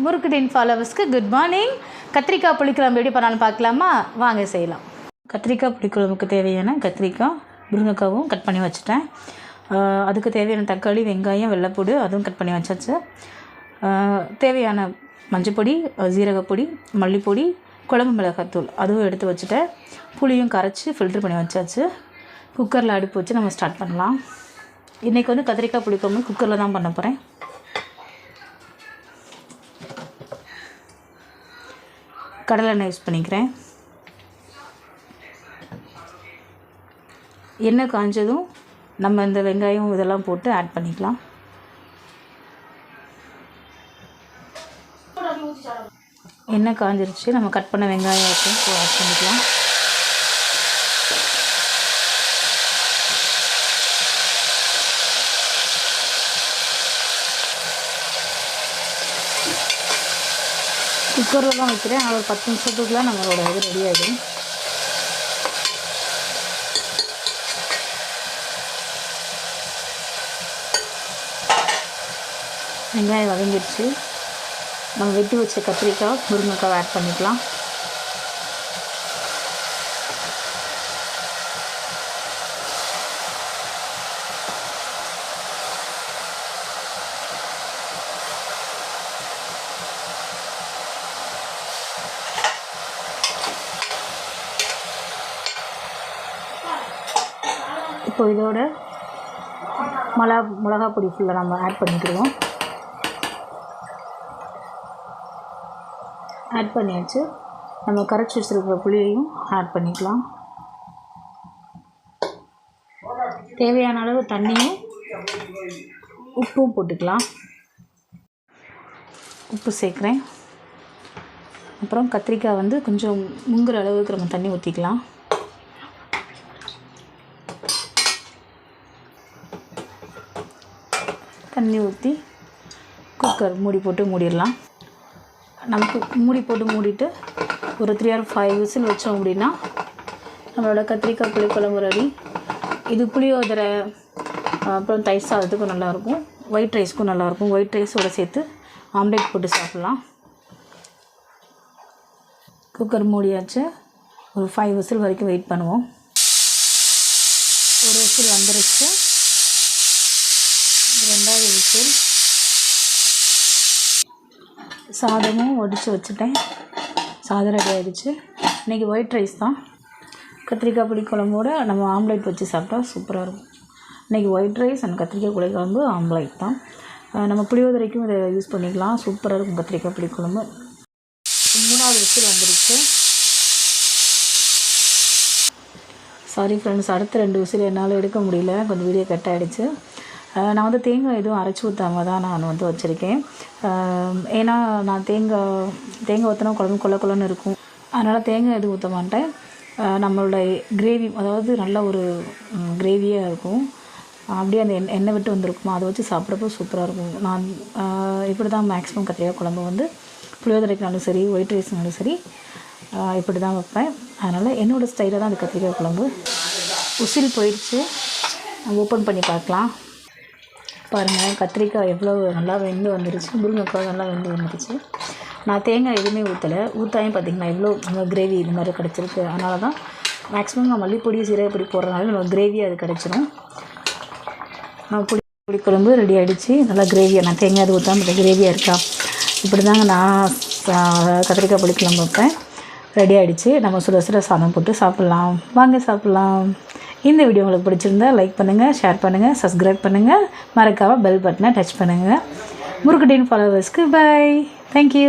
முறுக்குடின் ஃபாலோவர்ஸ்க்கு good morning. கத்திரிக்காய் புளிக்குழம்பு எப்படி பண்ணாலும் பார்க்கலாமா? வாங்க செய்யலாம். கத்திரிக்காய் புளிக்குழம்புக்கு தேவையான கத்திரிக்காய் முருங்கைக்காவும் கட் பண்ணி வச்சுட்டேன். அதுக்கு தேவையான தக்காளி, வெங்காயம், வெள்ளைப்பூடு அதுவும் கட் பண்ணி வச்சாச்சு. தேவையான மஞ்சப்பொடி, ஜீரகப்பொடி, மல்லிப்பொடி, குழம்பு மிளகாத்தூள் அதுவும் எடுத்து வச்சுட்டேன். புளியும் கரைச்சி ஃபில்ட்ரு பண்ணி வச்சாச்சு. குக்கரில் அடுப்பு வச்சு நம்ம ஸ்டார்ட் பண்ணலாம். இன்றைக்கி வந்து கத்திரிக்காய் புளிக்குழம்பு குக்கரில் தான் பண்ண போகிறேன். கடலை எண்ணெய் யூஸ் பண்ணிக்கிறேன். எண்ணெய் காஞ்சதும் நம்ம இந்த வெங்காயம் இதெல்லாம் போட்டு ஆட் பண்ணிக்கலாம். எண்ணெய் காஞ்சிருச்சு. நம்ம கட் பண்ண வெங்காயம் ஆட் பண்ணிக்கலாம். குக்கரில் தான் வைக்கிறேன். ஒரு 10 நிமிஷத்துக்குலாம் நம்மளோட இது ரெடி ஆகிடும். வெங்காயம் வதங்கிடுச்சு. நம்ம வெட்டி வச்ச கத்திரிக்காய், முருங்கைக்காய் ஆட் பண்ணிக்கலாம். இப்போ இதோட மிளகா பொடி ஃபுல்லாக நம்ம ஆட் பண்ணிக்கிடுவோம். ஆட் பண்ணியாச்சு. நம்ம கரைச்சி வச்சுருக்கிற புளியையும் ஆட் பண்ணிக்கலாம். தேவையான அளவு தண்ணியும் உப்பும் போட்டுக்கலாம். உப்பு சேர்க்குறேன். அப்புறம் கத்திரிக்காய் வந்து கொஞ்சம் முங்குற அளவுக்கு நம்ம தண்ணி ஊற்றிக்கலாம். தண்ணி ஊற்றி குக்கர் மூடி போட்டு மூடிடலாம். நமக்கு மூடி போட்டு மூடிட்டு ஒரு 3 or 5 விசில் வச்சோம் அப்படின்னா நம்மளோட கத்திரிக்காய் புளிக்குழம்பு ரெடி. இது புளியோதரை அப்புறம் தயிர் சாதத்துக்கும் நல்லாயிருக்கும், ஒயிட் ரைஸ்க்கும் நல்லாயிருக்கும். ஒயிட் ரைஸோடு சேர்த்து ஆம்லேட் போட்டு சாப்பிட்லாம். குக்கர் மூடியாச்சு. ஒரு 5 விசில் வரைக்கும் வெயிட் பண்ணுவோம். ஒரு விசில் வந்துருச்சு. 2வது விசில். சாதமும் வடித்து வச்சுட்டேன். சாதம் ரெடி ஆகிடுச்சு. இன்றைக்கி ஒயிட் ரைஸ் தான். கத்திரிக்காய் புளிக்குழம்போடு நம்ம ஆம்லேட் வச்சு சாப்பிட்டா சூப்பராக இருக்கும். இன்றைக்கி ஒயிட் ரைஸ் அண்ட் கத்திரிக்காய் புளிக்குழம்பு ஆம்லேட் தான். நம்ம புளியோதரைக்கும் இதை யூஸ் பண்ணிக்கலாம். சூப்பராக இருக்கும் கத்திரிக்காய் புளிக்குழம்பு. 3வது விசில் வந்துடுச்சு. சாரி ஃப்ரெண்ட்ஸ், அடுத்த 2 விசில் என்னால் எடுக்க முடியல, கொஞ்சம் வீடியோ கட் ஆகிடுச்சு. நான் வந்து தேங்காய் எதுவும் அரைச்சி ஊற்றாம தான் நான் வந்து வச்சுருக்கேன். ஏன்னா நான் தேங்காய் ஊற்றினா குழம்பு கொள்ளன்னு இருக்கும். அதனால் தேங்காய் எதுவும் ஊற்ற மாட்டேன். நம்மளோட கிரேவி, அதாவது நல்ல ஒரு கிரேவியாக இருக்கும். அப்படியே அந்த எண்ணெய் விட்டு வந்திருக்குமா, அதை வச்சு சாப்பிட்றப்போ சூப்பராக இருக்கும். நான் இப்படி தான் மேக்ஸிமம் கத்திரிக்காய் குழம்பு வந்து புளியோதரைக்குனாலும் சரி, ஒயிட் ரைஸ்னாலும் சரி இப்படி தான் வைப்பேன். அதனால் என்னோடய ஸ்டைலில் தான் அந்த கத்திரிக்காய் குழம்பு. உசில் போயிடுச்சு. ஓப்பன் பண்ணி பார்க்கலாம். பாருங்கள், கத்திரிக்காய் எவ்வளோ நல்லா வெந்து வந்துருச்சு. முருங்கைக்காய் நல்லா வெந்து வந்துருச்சு. நான் தேங்காய் எதுவுமே ஊற்றாயும் பார்த்திங்கன்னா எவ்வளோ கிரேவி இது மாதிரி கிடச்சிருக்கு. அதனால தான் மேக்ஸிமம் நான் மல்லிப்பொடி, சீரகப்பொடி போடுறதுனால நம்ம கிரேவி அது கிடச்சிடும். நான் புளிக்குழம்பு ரெடி ஆகிடுச்சு. நல்லா கிரேவியாக, நான் தேங்காய் அது ஊற்றாமல் கிரேவியாக இருக்கா. இப்படி தாங்க நான் கத்திரிக்காய் புளிக்குழம்பு வைப்பேன். ரெடி ஆகிடுச்சு. நம்ம சுட சுட சாதம் போட்டு சாப்பிட்லாம். வாங்க சாப்பிட்லாம். இந்த வீடியோ உங்களுக்கு பிடிச்சிருந்தா லைக் பண்ணுங்கள், ஷேர் பண்ணுங்கள், சப்ஸ்கிரைப் பண்ணுங்கள், மறக்காமல் பெல் பட்டனை டச் பண்ணுங்கள். முறுக்குடின் ஃபாலோவர்ஸ்க்கு பை. தேங்க்யூ.